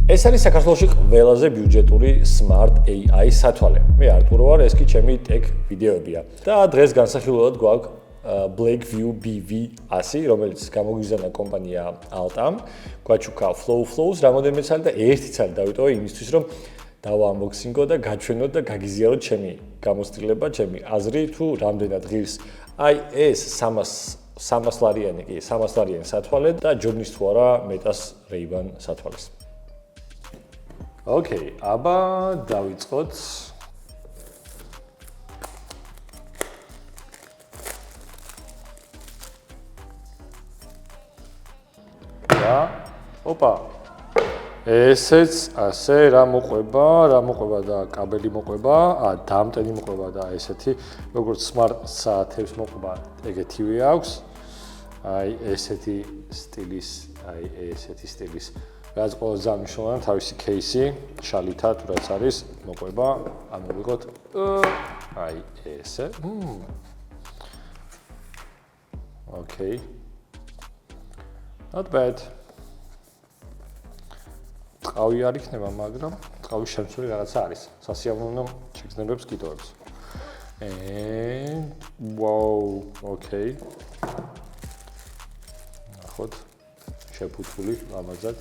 ეს არის საქართველოში ყველაზე ბიუჯეტური smart AI სათვალე. მე არტურო ვარ, ეს კი ჩემი tech ვიდეოებია. და დღეს განსახილველად გვაქვს Blackview BV100, რომელიც გამოგვიზანა კომპანია Altam. გვაჩუქა Flows, რამოდენიმე წელი და ერთი წელი დავიტოვე იმისთვის, რომ დავაunboxing-ო და გაჩვენოთ და გაგიზიაროთ ჩემი გამოცდილება, ჩემი აზრი თუ რამდენად ღირს აი ეს 300 ლარიანი კი 300 ლარიანი სათვალე და ჯობნის თუ არა მეტას Ray-Ban სათვალეს. Okay, აბა დავიწყოთ. Opa. ესეც ასე რა მოყვება და კაბელი მოყვება, დამტენი მოყვება და ესეთი როგორც smart საათებს მოყვება, ეგეთივე აქვს. აი ესეთი სტილის რაც ყველაზე მნიშვნელოვანი თავისი кейსი, შალითა თუ რაც არის, მოყვება, ამოვიღოთ აი ესე. Okay. Not bad. Tqavi არ იქნება, მაგრამ tqavis შემცველი რაღაცა არის. სასიამოვნო შეგრძნებებს გიტოვებს. And wow, okay. ნახოთ. შეფუთული ლამაზად.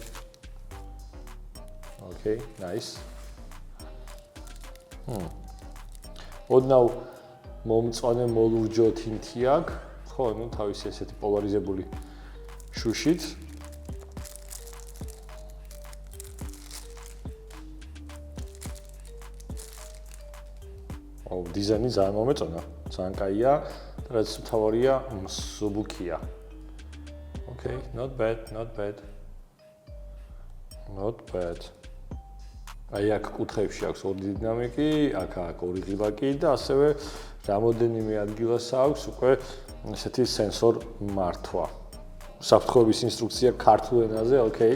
Okay, nice. ოდნავ მომწონე მოლურჯო თინთი აქვს. ხო, ნუ თავისი ესეთი პოლარიზებული შუშით. დიზაინი ძალიან მომეწონა, ძალიან კაია, რაც თავარია მსუბუქია. Okay, not bad. აი აქ კუთხეებში აქვს ორი დინამიკი, აქ ორი ღილაკი და ასევე რამოდენიმე ადგილას აქვს უკვე ესეთი სენსორ მართვა. საფრთხეების ინსტრუქცია ქართულ ენაზე, okay.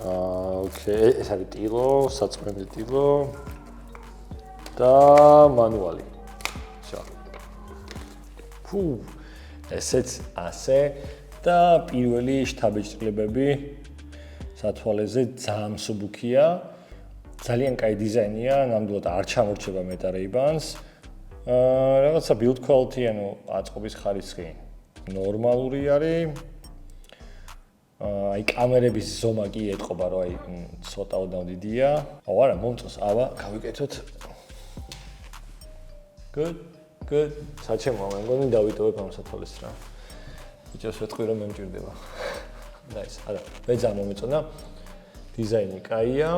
Okay, ეს არის ტილო, საწმენდი ტილო და მანუალი. Всё. ესეც ასე და პირველი შთაბეჭდილებები სათვალეზე ძალიან მსუბუქია. ძალიან კაი დიზაინია, ნამდვილად არ ჩამორჩება მეტა Ray-Bans. რაღაცა build quality, ანუ აწყობის ხარისხი ნორმალური არის. აი კამერების ზომა კი ეტყობა, რომ აი ცოტა ოდნავ დიდია. აუ არა, მომწონს, აბა, გავიკეთოთ. Good. საჩემო, მე მგონი დავიტოვებ ამ სათვალეს რა. ბიჭებს ვეთქვი რომ მე მჭირდება. Nice. არა, მე ძალიან მომეწონა. დიზაინი კაია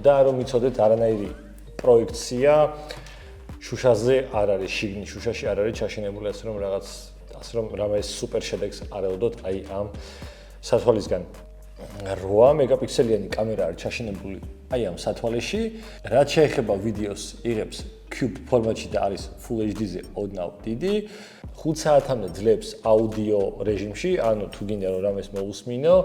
და რომ მიცოდეთ არანაირი პროექცია შუშაზე არ არის, შიგნით შუშაში არ არის ჩაშენებული, ასე რომ რამე სუპერ შედეგს არ ელოდოთ აი ამ სათვალისგან. 8 მეგაპიქსელიანი კამერა არის ჩაშენებული აი ამ სათვალეში, რაც შეეხება ვიდეოს იღებს cube ფორმატში და არის full HD-ზე ოდნავ დიდი. 5 საათამდე ძლებს აუდიო რეჟიმში, ანუ თუ გინდა რომ რამეს მოусმინო,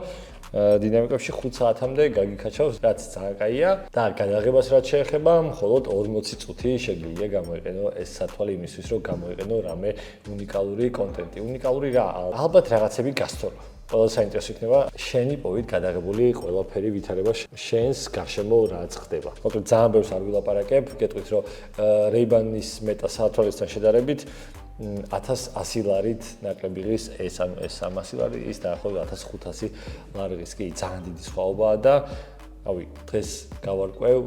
დინამიკებში 5 საათამდე გაგიქაჩავს, რაც ძალიან კაია და გადაღებას რაც შეეხება, მხოლოდ 40 წუთი შეგვიძლია გამოიყენო ეს სათვალე იმისთვის, რომ გამოიყენო რამე უნიკალური კონტენტი. უნიკალური რა, ალბათ რაღაცები გასწორო. ყველა საინტერესო იქნება შენი პოვით გადაღებული ყველაფერი ვითარება შენს გარშემო რაც ხდება. მოკლედ ძალიან ბევრს არ ვილაპარაკებ, გეტყვით რომ Ray-Ban-ის მეტა სათვალესთან შედარებით 1100 ლარით ნაკლები ღირს ეს 300 ლარი, ის დაახლოებით 1500 ლარი ღირს კი ძალიან დიდი სხვაობაა და რავი, დღეს გავარკვევ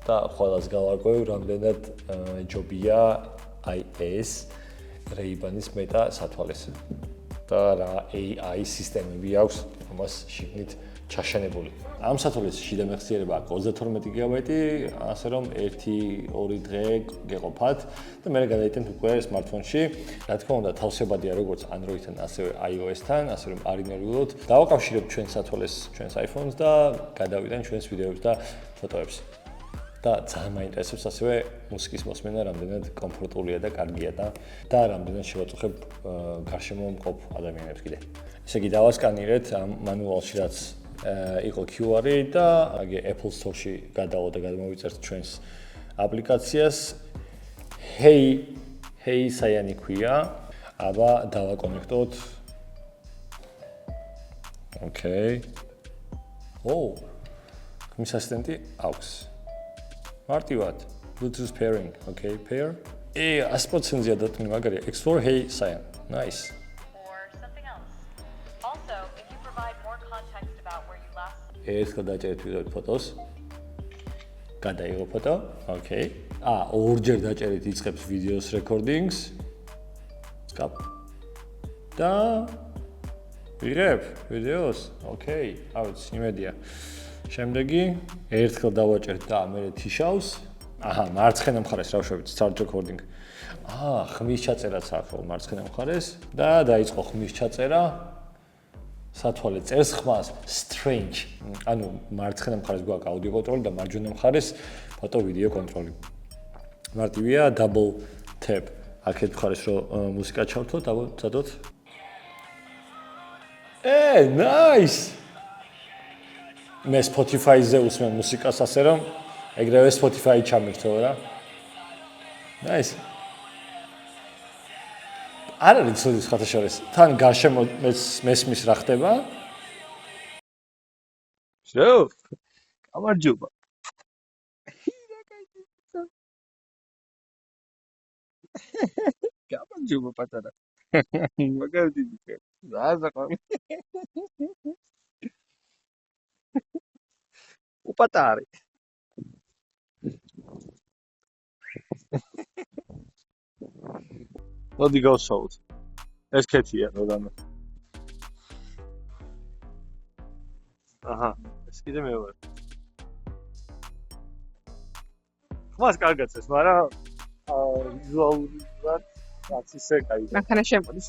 და ყველას გავარკვევ, რამდენად ჯობია აი ეს Ray-Ban-ის მეტა სათვალეს. და რა AI სისტემები აქვს ამას შიგნით ჩაშენებული. ამ სათვალეს შიდა მეხსიერება აქვს 32 გიგაბაიტი, ასე რომ 1-2 დღე გეყოფათ და მე გადაიტანთ უკვე smartphone-ში. რა თქმა უნდა, თავსებადია როგორც Android-თან, ასევე iOS-თან, ასე რომ არ ინერვიულოთ. დავაკავშირებთ ჩვენ სათვალეს ჩვენს iPhone-ს და გადავიტან ჩვენს ვიდეოებს და ფოტოებს. და ძალიან მაინტერესებს ასევე მუსიკის მოსმენა, რამდენად კომფორტულია და კარგია და რამდენად შევაწუხებ გარშემო მყოფ ადამიანებს კიდე. ესე იგი დავასკანირეთ ამ მანუალში რაც იყო QR-ი და აგე Apple Store-ში გადავალ და გადმოვიწერთ ჩვენს აპლიკაციას. Hey საიანი ქვია. აბა დავაკონექტოთ Okay. Oh. ხმის ასისტენტი აქვს. მარტივად. Bluetooth pairing. Okay, pair. 100%-ია დათმული მაგარია. Explore Hey Cyan. Nice. Or something else. Also, if you provide more context about where you last ერთხელ დაჭერეთ ვიდეო ფოტოს. გადაიღო ფოტო. Okay. ორჯერ დაჭერით იწყებს ვიდეოს recordings. Skap. და ვიღებ ვიდეოს. Okay. ავიც იმედია. შემდეგი ერთხელ დავაჭერთ და მე თიშავს. აჰა, მარცხენა მხარეს რავშვებით start recording. ხმის ჩაწერაც ახლა მარცხენა მხარეს და დაიწყო ხმის ჩაწერა. სათვალე წერს ხმას strange. ანუ მარცხენა მხარეს გვაქვს აუდიო კონტროლი და მარჯვენა მხარეს ფოტო ვიდეო კონტროლი. მარტივია double tap. აქეთ მხარეს რომ მუსიკა ჩავთო, დავწადოთ. Nice. მე Spotify-ზე უსმენ მუსიკას ასე რომ ეგრევე Spotify ჩამირთო რა. Nice. არ არის ცოდის ხათაშორის. თან გარშემო მესმის რა ხდება? შო. გამარჯობა. გამარჯობა პატარა. მაგარი დიდი. ზაზაყი. უპატარი. მოდი გავსაუთ. ეს ქეთია როდანო. აჰა, ეს კიდე მე ვარ. ხმას კარგად წეს, მაგრამ ვიზუალურად რაც ისე კაი. მანქანა შემოდის.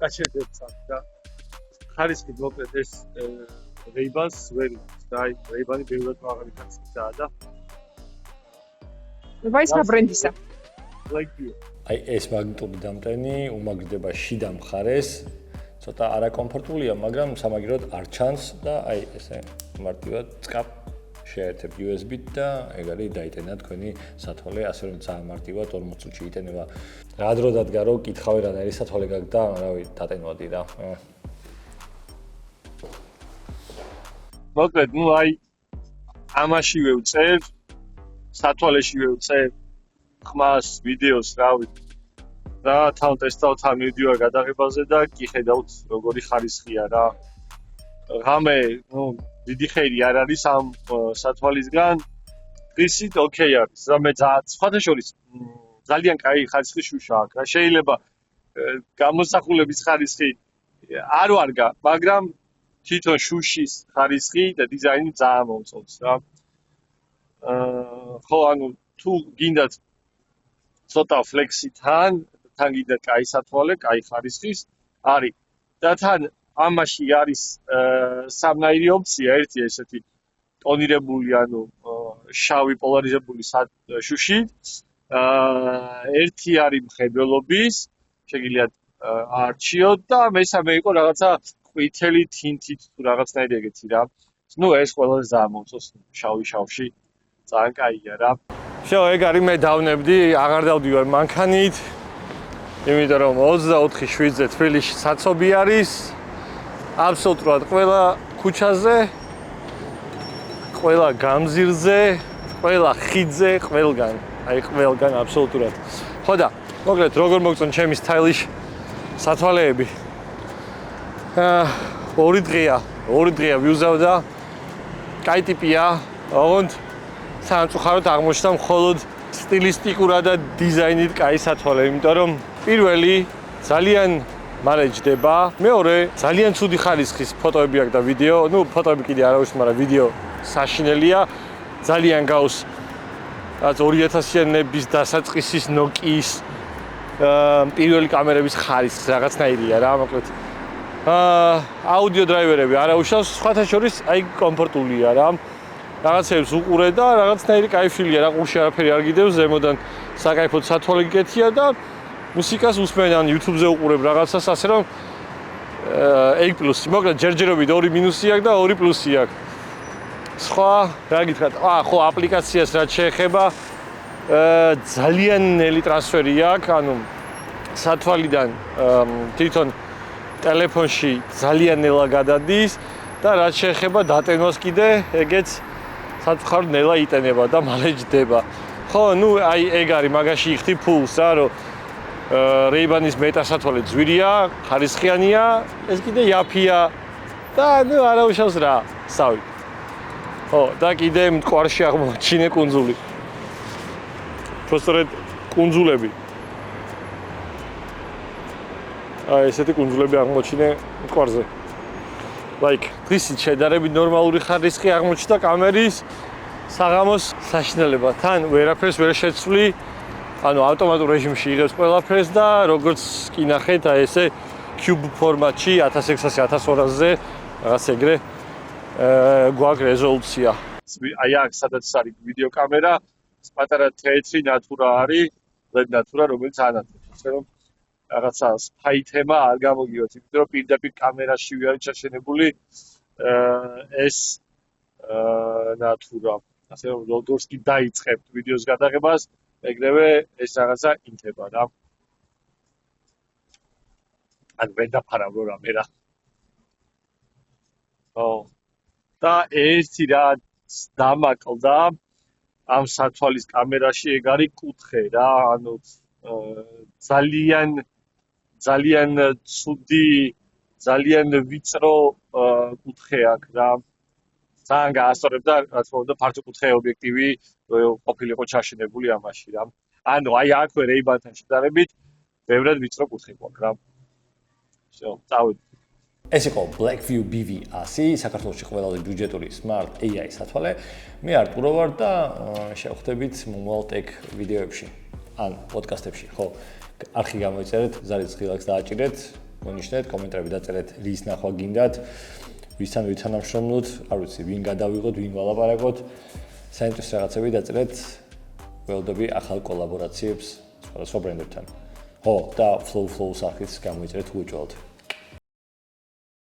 გაჩერდეთ და ხარისხი მოკლედ ეს Ray-Bans ვერ და აი Ray-Ban-ი ბევრად მაღალი ხარისხისაა და ვაის ბრენდისა. like you. აი ეს მაგნიტური დამტენი უმაგრდება შიდა მხარეს. ცოტა არაკომფორტულია, მაგრამ სამაგიეროდ არ ჩანს და აი ესე მარტივად წკაპ შეერთებ USB-ით და ეგ არის დაიტანა თქვენი სათვალე, ასე რომ ძალიან მარტივად 40 წუთში იტენება. რა დრო დადგა რომ კითხავი რანაირი სათვალე გაქვს და რავი დატენოდი რა. მოკლედ, ნუ აი ამაშივე ვწერ, სათვალეშივე ვწერ ხმას, ვიდეოს, რავი. და თან ტესტავთ ამ ვიდეოა გადაღებაზე და კი ხედავთ როგორი ხარისხია რა. ღამე, ნუ დიდი ხერი არ არის ამ სათვალისგან. დღისით ოკეი არის. რამე სხვათა შორის ძალიან კაი ხარისხის შუშა აქვს რა. შეიძლება გამოსახულების ხარისხი არ ვარგა, მაგრამ თვითონ შუშის ხარისხი და დიზაინი ძალიან მომწონს რა. ხო, ანუ თუ გინდათ ცოტა ფლექსი თან გინდათ კაი სათვალე, კაი ხარისხის არის. და თან ამაში არის სამნაირი ოფცია, ერთი ესეთი ტონირებული, ანუ შავი პოლარიზებული შუში. ერთი არის მხედველობის, შეგიძლიათ არჩიოთ და მესამე იყო რაღაცა ყვითელი თინთით თუ რაღაცნაირი ეგეთი რა. ნუ ეს ყველაზე ძალიან მომწონს შავი შავში. ძალიან კაია რა. შო, ეგ არის მე დავნებდი, აღარ დავდივარ მანქანით. იმიტომ რომ 24/7-ზე თბილისში საცობი არის. აბსოლუტურად ყველა ქუჩაზე, ყველა გამზირზე, ყველა ხიდზე, ყველგან, აი ყველგან აბსოლუტურად. ხო და მოკლედ როგორ მოგწონთ ჩემი სტაილიში სათვალეები? 2 დღეა ვიუზავდა. კაი ტიპია, ოღონდ სამწუხაროდ აღმოჩნდა მხოლოდ სტილისტიკურად და დიზაინით კაი სათვალე, იმიტომ რომ პირველი ძალიან მალე ჯდება, მეორე ძალიან ცუდი ხარისხის ფოტოები აქვს და ვიდეო, ნუ ფოტოები კიდე არ ავიშ, მაგრამ ვიდეო საშინელია, ძალიან გავს რაც 2000-იანების დასაწყისის Nokia-ის პირველი კამერების ხარისხი რაღაცნაირია რა, მოკლედ. აუდიო დრაივერები არ აუშავს, სხვათა შორის აი კომფორტულია რა. რაღაცებს უყურე და რაღაცნაირი кайფილია, რა ყურში არაფერი არ გიდევს, ზემოდან საკაიფოდ სათვალე გეკეთია და მუსიკას უსმენ ან YouTube-ზე უყურებ რაღაცას, ასე რომ ეგ პლუსი. მოკლედ ჯერჯერობით 2 მინუსი აქვს და 2 პლუსი აქვს. სხვა რა გითხრათ? ხო, აპლიკაციას რაც შეეხება, ძალიან ნელი ტრანსფერი აქვს, ანუ სათვალიდან თვითონ ტელეფონში ძალიან ნელა გადადის და რაც შეეხება დატენვას კიდე ეგეც საწყარ ნელა იტენება და მალე ჯდება. ხო, ნუ აი ეგ არის მაგაში იხდი ფულს რა, რომ Ray-Ban-ის მეტასათვალე ძვირია, ხარისხიანია, ეს კიდე იაფია და ნუ არა უშავს რა, სავით. ხო, და კიდე მტკვარში აღმოჩინე კუნძული. Просто კუნძულები. აი ესეთი კუნძულები აღმოჩინე მტკვარზე. Like, დღისით შედარებით ნორმალური ხარისხი აღმოჩნდა კამერის საღამოს საშინელება. თან ვერაფერს ვერ შეცვლი. ანუ ავტომატურ რეჟიმში იღებს ყველაფერს და როგორც კი ნახეთ, აი ესე cube ფორმატში 1600-1200-ზე რაღაც ეგრე გვაქვს რეზოლუცია. აი აქ სადაც არის ვიდეო კამერა, პატარა თეთრი ნატურა არის, LED ნატურა, რომელიც ანათებს. ასე რომ რაღაცა სპაი თემა არ გამოგიოთ, იმიტომ რომ პირდაპირ კამერაშივე არის ჩაშენებული ეს ნატურა. ასე რომ როგორც კი დაიწყებთ ვიდეოს გადაღებას, ეგრევე ეს რაღაცა ინთება რა. ან ვერ დაფარავ რამე რა. ო და ერთი რაც დამაკლდა ამ სათვალის კამერაში ეგ არის კუთხე რა, ანუ ძალიან ცუდი, ძალიან ვიწრო კუთხე აქვს რა. ძალიან გაასწორებდა, რა თქმა უნდა, ფართოკუთხე ობიექტივი ყოფილიყო ჩაშენებული ამაში რა. ანუ აი აქვე Ray-Ban-თან შედარებით ბევრად ვიწრო კუთხე გვაქვს რა. всё, წავედი. ეს იყო Blackview BV100, საქართველოში ყველაზე ბიუჯეტური Smart AI სათვალე. მე არტურო ვარ და შევხვდებით მომავალ ტექ ვიდეოებში. ან პოდკასტებში, ხო. არხი გამოიწერეთ, ზარიც ღილაკს დააჭირეთ, მონიშნეთ, კომენტარები დაწერეთ, რის ნახვა გინდათ, ვისთან ვითანამშრომლოთ, არ ვიცი, ვინ გადავიღოთ, ვინ ვალაპარაკოთ. საინტერესო რაღაცები დაწერეთ, ველოდები ახალ კოლაბორაციებს სხვადასხვა ბრენდებთან. ხო, და Flow-ის არხიც გამოიწერეთ უეჭველად.